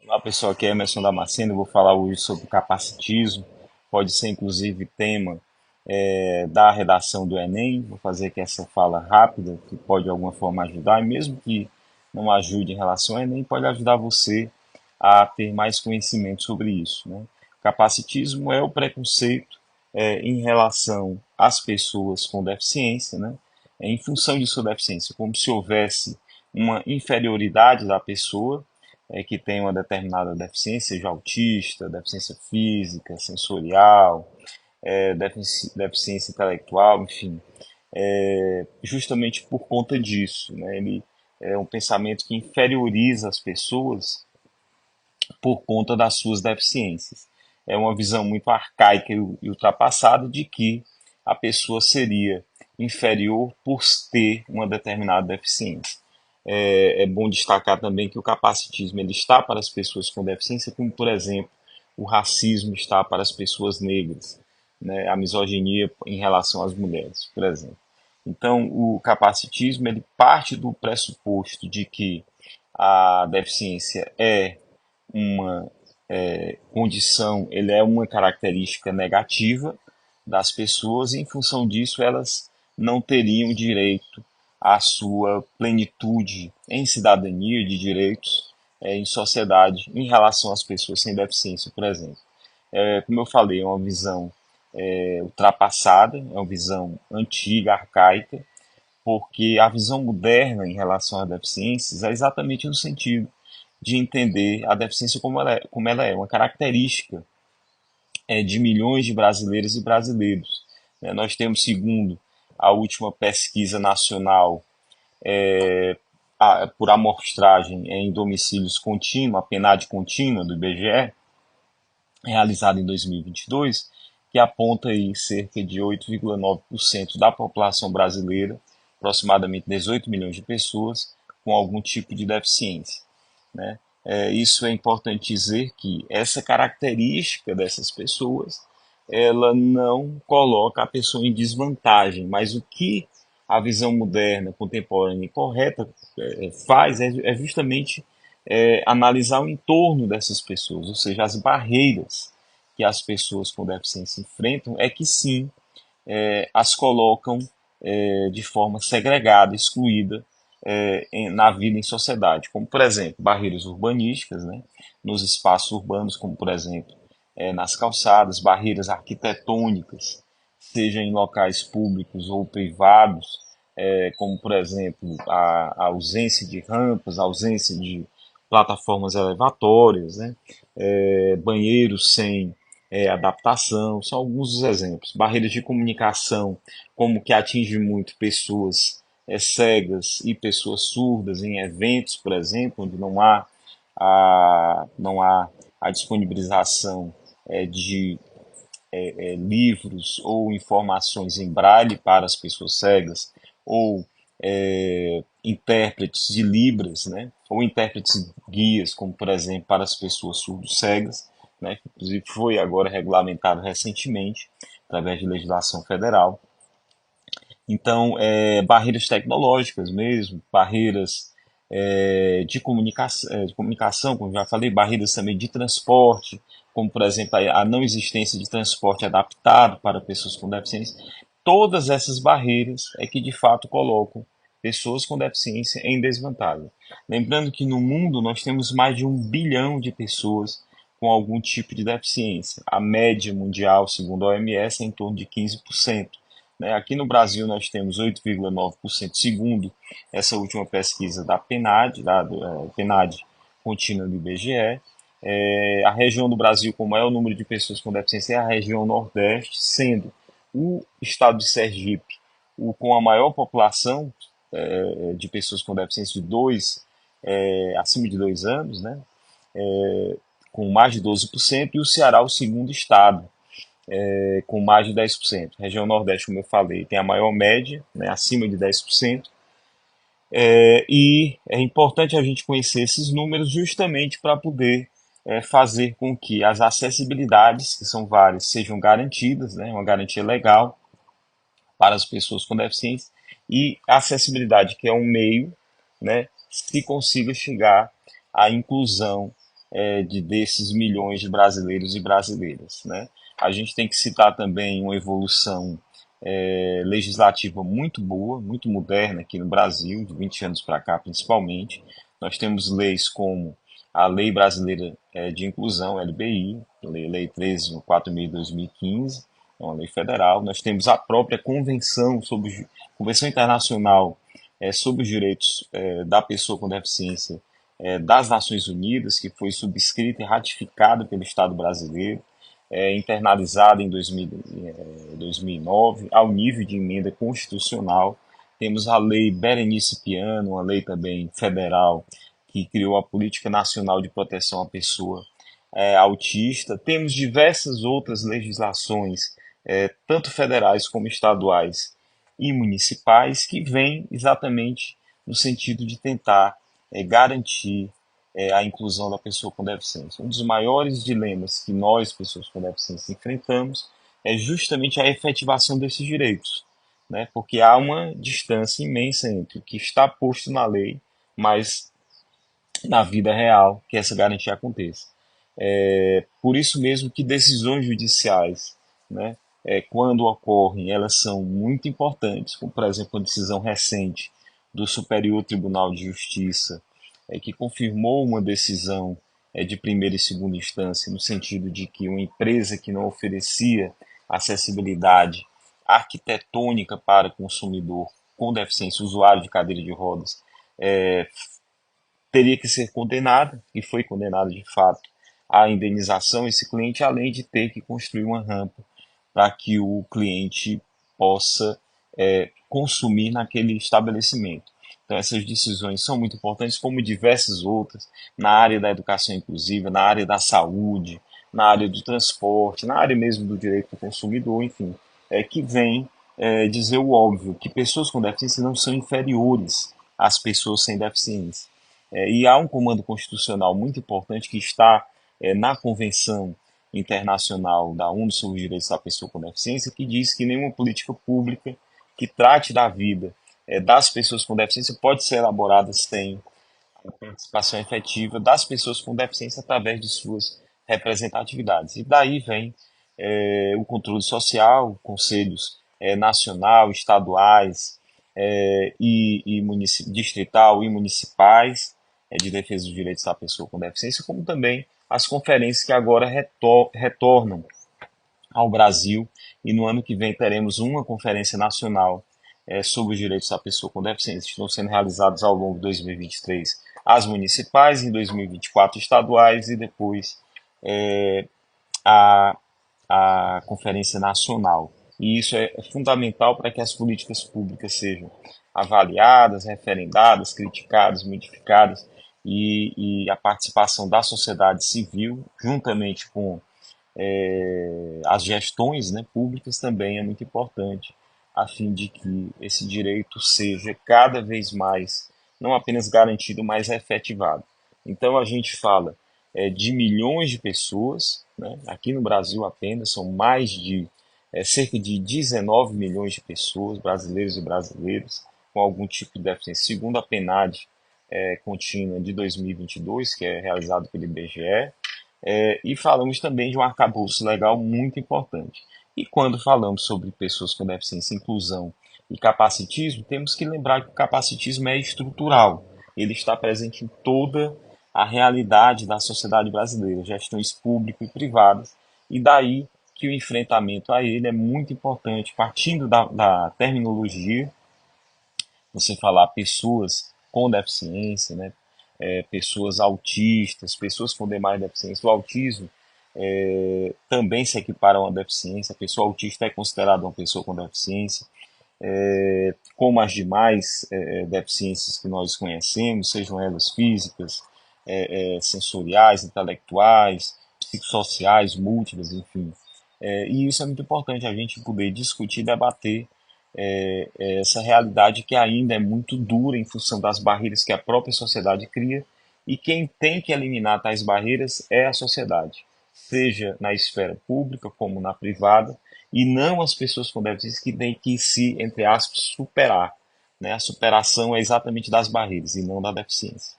Olá pessoal, aqui é Emerson Damasceno. Eu vou falar hoje sobre capacitismo. Pode ser inclusive tema da redação do Enem. Vou fazer aqui essa fala rápida, que pode de alguma forma ajudar, e mesmo que não ajude em relação ao Enem, pode ajudar você a ter mais conhecimento sobre isso, né? Capacitismo é o preconceito em relação às pessoas com deficiência, né? Em função de sua deficiência, como se houvesse uma inferioridade da pessoa que tem uma determinada deficiência, seja autista, deficiência física, sensorial, deficiência intelectual, enfim, justamente por conta disso, né? Ele é um pensamento que inferioriza as pessoas por conta das suas deficiências. É uma visão muito arcaica e ultrapassada de que a pessoa seria inferior por ter uma determinada deficiência. É bom destacar também que o capacitismo ele está para as pessoas com deficiência, como, por exemplo, o racismo está para as pessoas negras, né? A misoginia em relação às mulheres, por exemplo. Então, o capacitismo ele parte do pressuposto de que a deficiência é uma condição, ele é uma característica negativa das pessoas e, em função disso, elas não teriam direito à sua plenitude em cidadania de direitos em sociedade em relação às pessoas sem deficiência, por exemplo. Como eu falei, é uma visão ultrapassada, é uma visão antiga, arcaica, porque a visão moderna em relação às deficiências é exatamente no sentido de entender a deficiência como ela é uma característica de milhões de brasileiras e brasileiros. Nós temos, segundo a última pesquisa nacional por amostragem em domicílios contínua, a PNAD contínua do IBGE, realizada em 2022, que aponta aí cerca de 8,9% da população brasileira, aproximadamente 18 milhões de pessoas, com algum tipo de deficiência, né? Isso é importante dizer que essa característica dessas pessoas, ela não coloca a pessoa em desvantagem, mas o que a visão moderna, contemporânea e correta faz é justamente analisar o entorno dessas pessoas, ou seja, as barreiras que as pessoas com deficiência enfrentam é que sim as colocam de forma segregada, excluída na vida em sociedade, como por exemplo barreiras urbanísticas, né, nos espaços urbanos, como por exemplo nas calçadas, barreiras arquitetônicas, seja em locais públicos ou privados, como por exemplo a ausência de rampas, a ausência de plataformas elevatórias, né, banheiros sem adaptação, são alguns dos exemplos. Barreiras de comunicação, como que atinge muito pessoas cegas e pessoas surdas em eventos, por exemplo, onde não há a disponibilização de livros ou informações em braille para as pessoas cegas, ou intérpretes de libras, né? Ou intérpretes guias, como por exemplo para as pessoas surdo-cegas, né? Que inclusive foi agora regulamentado recentemente, através de legislação federal. Então, barreiras tecnológicas mesmo, barreiras de comunicação, como já falei, barreiras também de transporte, como por exemplo a não existência de transporte adaptado para pessoas com deficiência. Todas essas barreiras é que de fato colocam pessoas com deficiência em desvantagem. Lembrando que no mundo nós temos mais de 1 bilhão de pessoas com algum tipo de deficiência. A média mundial, segundo a OMS, é em torno de 15%. Né? Aqui no Brasil nós temos 8,9%, segundo essa última pesquisa da PNAD, PNAD contínua do IBGE. A região do Brasil com o maior número de pessoas com deficiência é a região Nordeste, sendo o estado de Sergipe o com a maior população de pessoas com deficiência de acima de 2 anos, né? Com mais de 12%, e o Ceará o segundo estado, com mais de 10%. A região Nordeste, como eu falei, tem a maior média, né, acima de 10%. E é importante a gente conhecer esses números justamente para poder fazer com que as acessibilidades, que são várias, sejam garantidas, né, uma garantia legal para as pessoas com deficiência, e a acessibilidade, que é um meio, né, se consiga chegar à inclusão desses milhões de brasileiros e brasileiras, né? A gente tem que citar também uma evolução legislativa muito boa, muito moderna aqui no Brasil, de 20 anos para cá principalmente. Nós temos leis como a Lei Brasileira de Inclusão, LBI, Lei 13.4.000 de 2015, é uma lei federal. Nós temos a própria Convenção Internacional sobre os Direitos da Pessoa com Deficiência das Nações Unidas, que foi subscrita e ratificada pelo Estado brasileiro, internalizada em 2009, ao nível de emenda constitucional. Temos a Lei Berenice Piano, uma lei também federal, que criou a Política Nacional de Proteção à Pessoa autista. Temos diversas outras legislações, tanto federais como estaduais e municipais, que vêm exatamente no sentido de tentar garantir a inclusão da pessoa com deficiência. Um dos maiores dilemas que nós, pessoas com deficiência, enfrentamos é justamente a efetivação desses direitos, né? Porque há uma distância imensa entre o que está posto na lei, mas na vida real que essa garantia aconteça. Por isso mesmo que decisões judiciais, né, quando ocorrem, elas são muito importantes, como por exemplo a decisão recente do Superior Tribunal de Justiça, que confirmou uma decisão de primeira e segunda instância, no sentido de que uma empresa que não oferecia acessibilidade arquitetônica para consumidor com deficiência, usuário de cadeira de rodas, teria que ser condenado, e foi condenado de fato, à indenização esse cliente, além de ter que construir uma rampa para que o cliente possa consumir naquele estabelecimento. Então, essas decisões são muito importantes, como diversas outras, na área da educação inclusiva, na área da saúde, na área do transporte, na área mesmo do direito do consumidor, enfim, que vem dizer o óbvio, que pessoas com deficiência não são inferiores às pessoas sem deficiência. E há um comando constitucional muito importante que está na Convenção Internacional da ONU sobre os Direitos da Pessoa com Deficiência, que diz que nenhuma política pública que trate da vida das pessoas com deficiência pode ser elaborada sem a participação efetiva das pessoas com deficiência através de suas representatividades. E daí vem o controle social, conselhos nacional, estaduais distrital e municipais de defesa dos direitos da pessoa com deficiência, como também as conferências que agora retornam ao Brasil, e no ano que vem teremos uma conferência nacional sobre os direitos da pessoa com deficiência. Estão sendo realizadas ao longo de 2023 as municipais, em 2024 estaduais e depois a, a conferência nacional. E isso é fundamental para que as políticas públicas sejam avaliadas, referendadas, criticadas, modificadas e a participação da sociedade civil, juntamente com as gestões, né, públicas, também é muito importante, a fim de que esse direito seja cada vez mais, não apenas garantido, mas efetivado. Então a gente fala de milhões de pessoas, né, aqui no Brasil apenas, são mais de cerca de 19 milhões de pessoas, brasileiros e brasileiras, com algum tipo de deficiência, segundo a PNAD contínua de 2022, que é realizado pelo IBGE, e falamos também de um arcabouço legal muito importante. E quando falamos sobre pessoas com deficiência, inclusão e capacitismo, temos que lembrar que o capacitismo é estrutural. Ele está presente em toda a realidade da sociedade brasileira, gestões públicas e privadas, e daí que o enfrentamento a ele é muito importante, partindo da terminologia, você falar pessoas com deficiência, né? Pessoas autistas, pessoas com demais deficiências. O autismo também se equipara a uma deficiência. A pessoa autista é considerada uma pessoa com deficiência, como as demais deficiências que nós conhecemos, sejam elas físicas, sensoriais, intelectuais, psicossociais, múltiplas, enfim. E isso é muito importante, a gente poder discutir, debater essa realidade que ainda é muito dura em função das barreiras que a própria sociedade cria, e quem tem que eliminar tais barreiras é a sociedade, seja na esfera pública como na privada, e não as pessoas com deficiência que têm que se, entre aspas, superar. Né? A superação é exatamente das barreiras e não da deficiência.